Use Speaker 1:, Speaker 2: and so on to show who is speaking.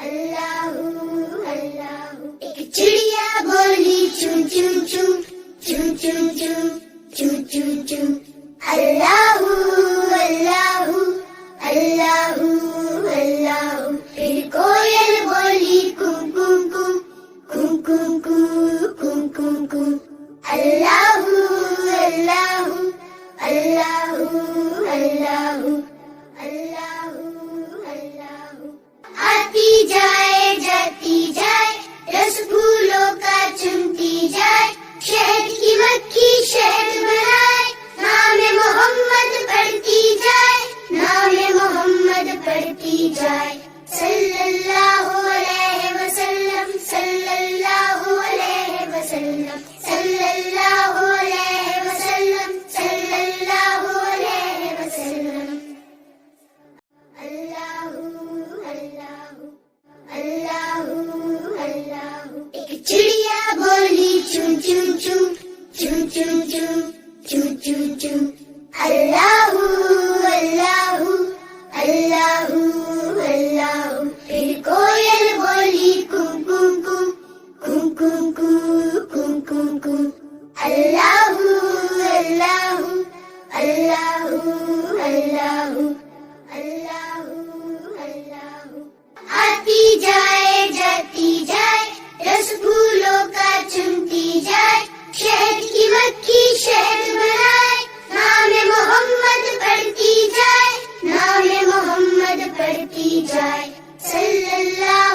Speaker 1: اللہ اللہ ایک چڑیا بولی چوں چوں چوں چوں چوں چوں چوں چوں چوں اللہ اللہ اللہ اللہ پھر کوئل بولی کوں کوں کوں کوں کوں کوں کوں کوں کوں اللہ اللہ اللہ اللہ اللہ اللہ آتی جائے جاتی جائے رس پھولوں کا چنتی جائے شہد کی مکھی شہد بنائے نام محمد پڑھتی جائے نام محمد پڑھتی جائے صلی اللہ علیہ وسلم صلی اللہ علیہ وسلم صلی اللہ علیہ وسلم صلی اللہ علیہ وسلم اللہ اللہ اللہ اللہ ایک چڑیا بولی چوں چوں چوں چوں چوں چوں چوں چوں چوں اللہ اللہ اللہ اللہ پھر کوئل بولی کوں کوں کوں کوں کوں کوں کوں کوں کوں اللہ اللہ اللہ اللہ اللہ اللہ آتی جائے جاتی جائے رس پھولوں کا چنتی جائے شہد کی مکھی شہد بنائے نام محمد پڑھتی جائے نام محمد پڑھتی جائے صلی اللہ